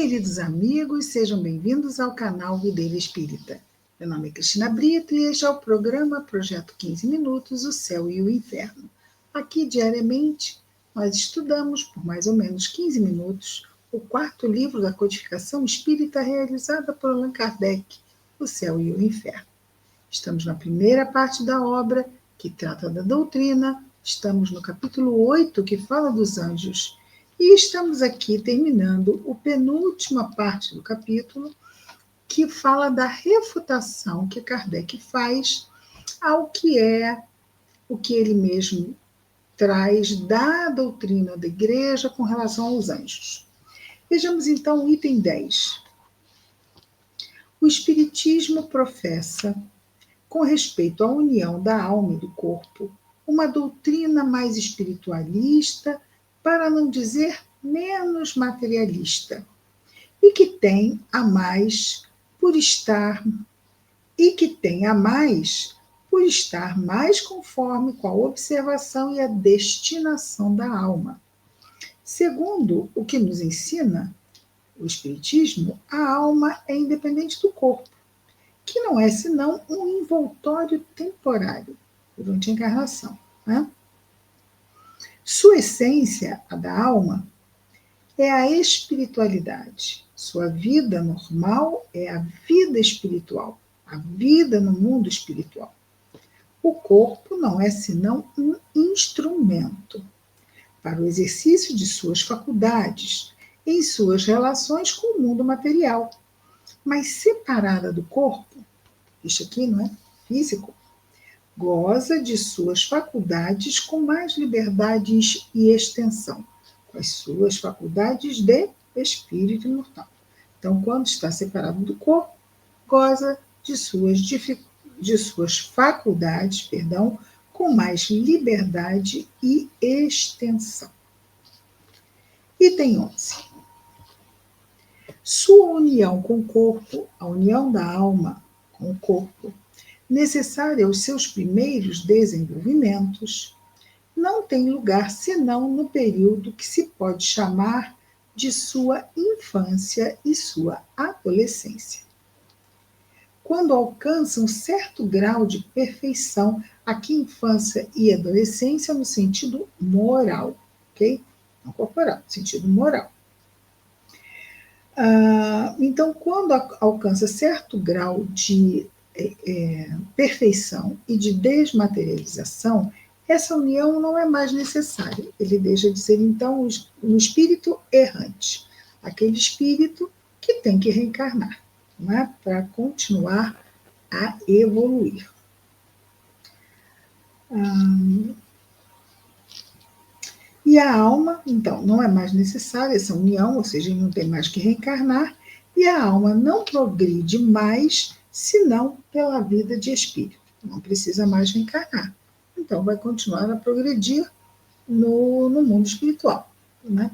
Queridos amigos, sejam bem-vindos ao canal Videira Espírita. Meu nome é Cristina Brito e este é o programa Projeto 15 Minutos, o Céu e o Inferno. Aqui, diariamente, nós estudamos por mais ou menos 15 minutos o quarto livro da codificação espírita realizada por Allan Kardec, O Céu e o Inferno. Estamos na primeira parte da obra, que trata da doutrina, estamos no capítulo 8, que fala dos anjos, e estamos aqui terminando a penúltima parte do capítulo, que fala da refutação que Kardec faz ao que é o que ele mesmo traz da doutrina da Igreja com relação aos anjos. Vejamos então o item 10. O Espiritismo professa, com respeito à união da alma e do corpo, uma doutrina mais espiritualista, para não dizer menos materialista, e que tem a mais por estar mais conforme com a observação e a destinação da alma. Segundo o que nos ensina o Espiritismo, a alma é independente do corpo, que não é senão um envoltório temporário durante a encarnação, né? Sua essência, a da alma, é a espiritualidade. Sua vida normal é a vida espiritual, a vida no mundo espiritual. O corpo não é senão um instrumento para o exercício de suas faculdades em suas relações com o mundo material, mas separada do corpo, isso aqui não é físico, goza de suas faculdades com mais liberdade e extensão, com as suas faculdades de espírito imortal. Então, quando está separado do corpo, goza de suas faculdades, com mais liberdade e extensão. Item 11. Sua união com o corpo, a união da alma com o corpo, necessária aos seus primeiros desenvolvimentos, não tem lugar senão no período que se pode chamar de sua infância e sua adolescência. Quando alcançam certo grau de perfeição, aqui infância e adolescência no sentido moral, ok? Não corporal, no sentido moral. Então, quando alcança certo grau de perfeição e de desmaterialização, essa união não é mais necessária. Ele deixa de ser, então, um espírito errante, aquele espírito que tem que reencarnar, não é? Para continuar a evoluir. E a alma, então, não é mais necessária essa união, ou seja, ele não tem mais que reencarnar, e a alma não progride mais, senão pela vida de espírito. Não precisa mais reencarnar. Então, vai continuar a progredir no mundo espiritual, né?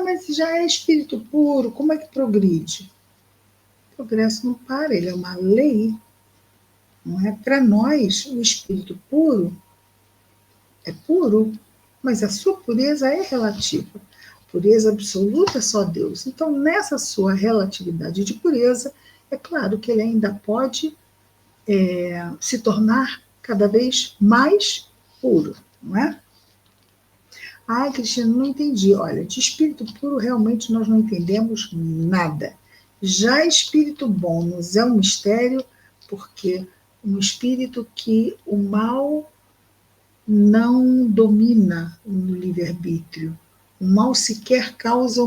Mas já é espírito puro, como é que progride? O progresso não para, ele é uma lei. Não é? Para nós, o espírito puro é puro, mas a sua pureza é relativa. Pureza absoluta é só Deus. Então, nessa sua relatividade de pureza, é claro que ele ainda pode se tornar cada vez mais puro, não é? Cristina, não entendi. Olha, de espírito puro realmente nós não entendemos nada. Já espírito bom nos é um mistério, porque um espírito que o mal não domina no livre-arbítrio. O mal sequer causa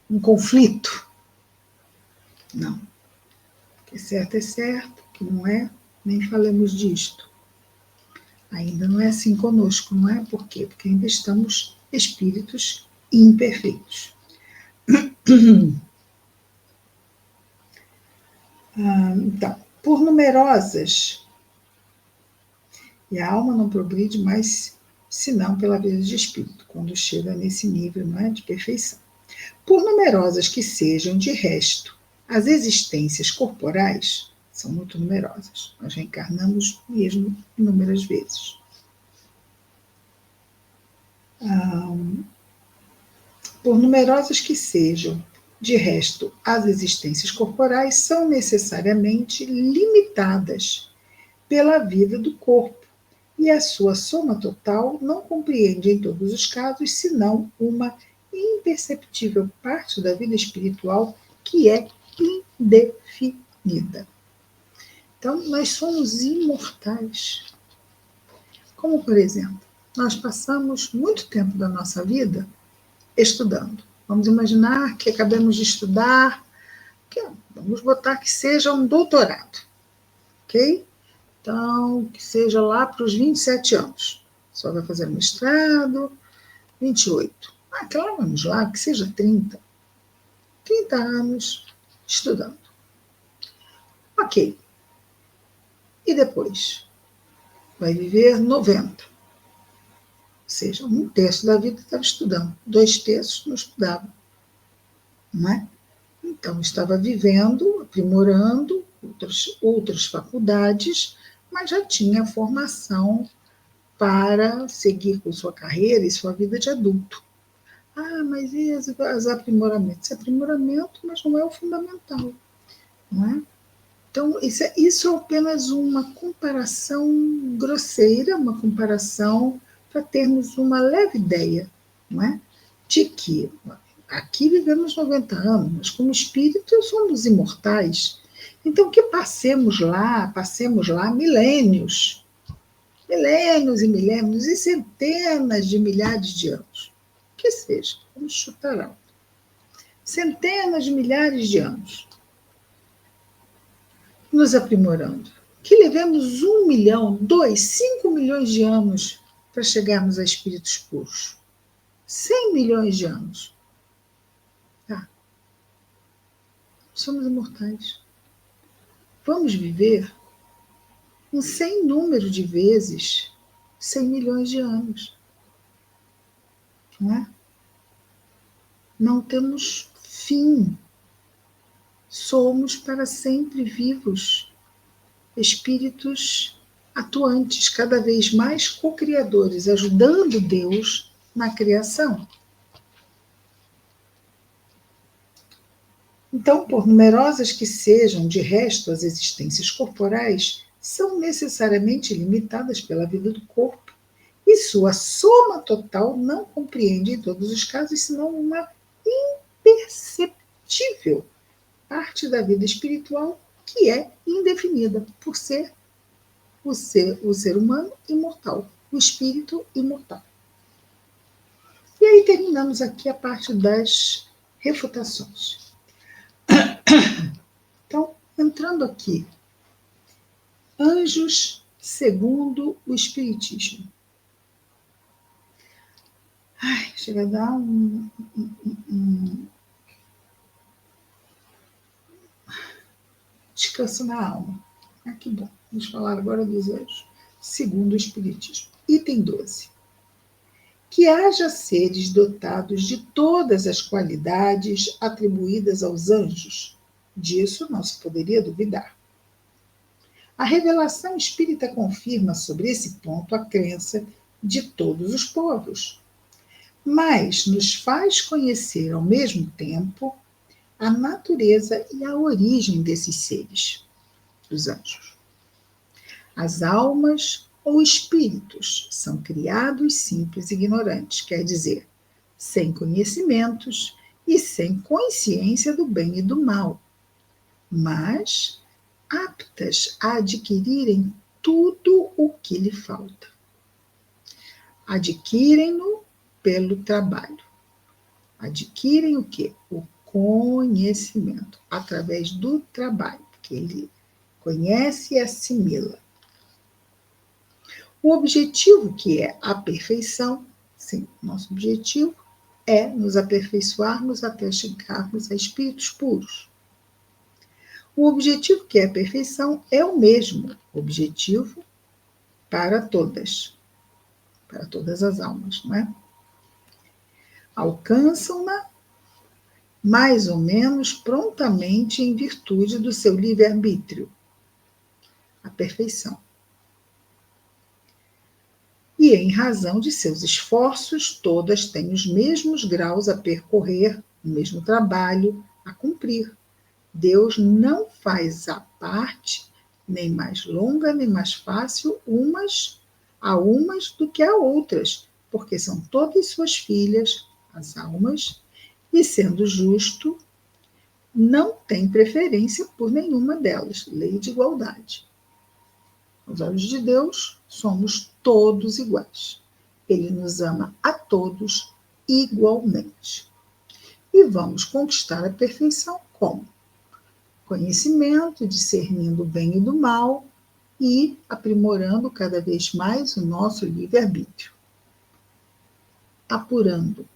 um conflito. Não. O que é certo, o que não é, nem falamos disto. Ainda não é assim conosco, não é? Por quê? Porque ainda estamos espíritos imperfeitos. Então, por numerosas, e a alma não progride mais, senão pela vida de espírito, quando chega nesse nível, não é, de perfeição. Por numerosas que sejam, de resto, as existências corporais são muito numerosas. Nós reencarnamos mesmo inúmeras vezes. por numerosas que sejam, de resto, as existências corporais são necessariamente limitadas pela vida do corpo, e a sua soma total não compreende em todos os casos senão uma imperceptível parte da vida espiritual que é indefinida. Então, nós somos imortais. Como, por exemplo, nós passamos muito tempo da nossa vida estudando. Vamos imaginar que acabamos de estudar, vamos botar que seja um doutorado, ok? Então, que seja lá para os 27 anos. Só vai fazer mestrado, 28. Claro, vamos lá, que seja 30. 30 anos estudando. Ok. E depois? Vai viver 90. Ou seja, um terço da vida estava estudando, 2 terços não estudava. Não é? Então, estava vivendo, aprimorando outras faculdades, mas já tinha formação para seguir com sua carreira e sua vida de adulto. Mas e os aprimoramentos? Aprimoramento, mas não é o fundamental. Não é? Então, isso é apenas uma comparação grosseira, uma comparação para termos uma leve ideia, não é? De que aqui vivemos 90 anos, mas como espíritos somos imortais. Então, que passemos lá milênios e milênios e centenas de milhares de anos. Que seja, vamos chutar alto. Centenas de milhares de anos nos aprimorando. Que levemos 1 milhão, 2, 5 milhões de anos para chegarmos a espíritos puros. 100 milhões de anos. Somos imortais. Vamos viver um sem número de vezes 100 milhões de anos. Não é? Não temos fim. Somos para sempre vivos. Espíritos atuantes, cada vez mais co-criadores, ajudando Deus na criação. Então, por numerosas que sejam, de resto, as existências corporais, são necessariamente limitadas pela vida do corpo, e sua soma total não compreende em todos os casos senão uma imperceptível parte da vida espiritual que é indefinida, por ser o ser humano imortal, o espírito imortal. E aí terminamos aqui a parte das refutações. Então, entrando aqui, anjos segundo o Espiritismo. Chega a dar descanso na alma. Que bom. Vamos falar agora dos anjos segundo o Espiritismo. Item 12. Que haja seres dotados de todas as qualidades atribuídas aos anjos, disso não se poderia duvidar. A revelação espírita confirma sobre esse ponto a crença de todos os povos, mas nos faz conhecer ao mesmo tempo a natureza e a origem desses seres, dos anjos. As almas ou espíritos são criados simples e ignorantes, quer dizer, sem conhecimentos e sem consciência do bem e do mal, mas aptas a adquirirem tudo o que lhe falta. Adquirem-no pelo trabalho. Adquirem o quê? O conhecimento, através do trabalho, que ele conhece e assimila. O objetivo, que é a perfeição, sim, nosso objetivo é nos aperfeiçoarmos até chegarmos a espíritos puros. O objetivo, que é a perfeição, é o mesmo objetivo para todas as almas, não é? Alcançam-na mais ou menos prontamente em virtude do seu livre-arbítrio, a perfeição. e, em razão de seus esforços, todas têm os mesmos graus a percorrer, o mesmo trabalho a cumprir. Deus não faz a parte nem mais longa nem mais fácil umas do que a outras, porque são todas suas filhas, as almas, e sendo justo, não tem preferência por nenhuma delas. Lei de igualdade. Aos olhos de Deus, somos todos iguais. Ele nos ama a todos igualmente. E vamos conquistar a perfeição como? Conhecimento, discernindo o bem e do mal e aprimorando cada vez mais o nosso livre-arbítrio. Apurando,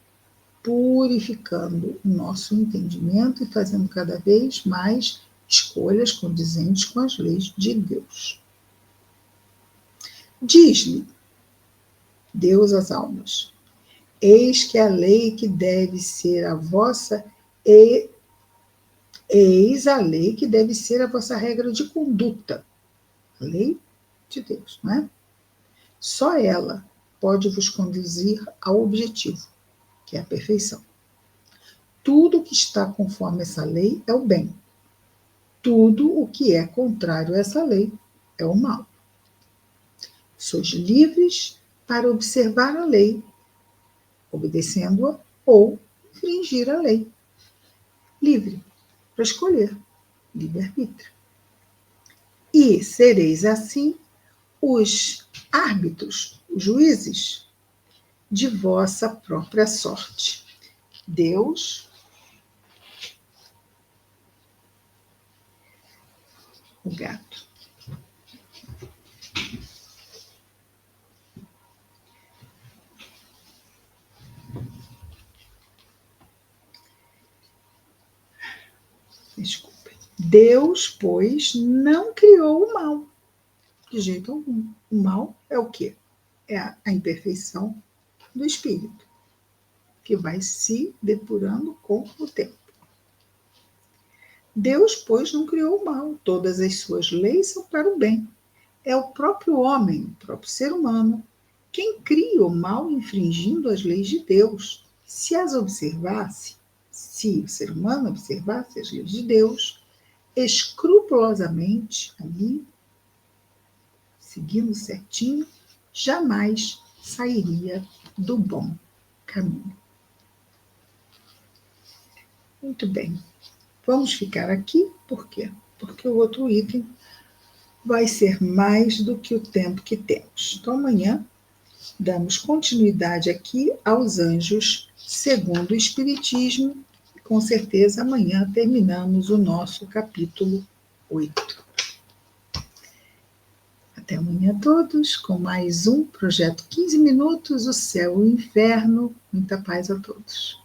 purificando o nosso entendimento e fazendo cada vez mais escolhas condizentes com as leis de Deus. Diz-lhe Deus às almas: eis que a lei que deve ser a vossa eis a lei que deve ser a vossa regra de conduta. A lei de Deus, não é? Só ela pode vos conduzir ao objetivo, que é a perfeição. Tudo que está conforme essa lei é o bem. Tudo o que é contrário a essa lei é o mal. Sois livres para observar a lei, obedecendo-a ou infringir a lei. Livre para escolher, livre-arbítrio. E sereis assim os árbitros, os juízes de vossa própria sorte. Deus, o gato. Desculpem. Deus, pois, não criou o mal. De jeito algum. O mal é o quê? É a imperfeição do espírito, que vai se depurando com o tempo. Deus, pois, não criou o mal. Todas as suas leis são para o bem. É o próprio homem, o próprio ser humano, quem cria o mal infringindo as leis de Deus. Se as observasse, se o ser humano observasse as leis de Deus, escrupulosamente, ali, seguindo certinho, jamais sairia do bom caminho. Muito bem. Vamos ficar aqui, por quê? Porque o outro item vai ser mais do que o tempo que temos. Então, amanhã, damos continuidade aqui aos anjos segundo o Espiritismo. Com certeza, amanhã terminamos o nosso capítulo 8. Até amanhã a todos, com mais um Projeto 15 Minutos, o Céu e o Inferno. Muita paz a todos.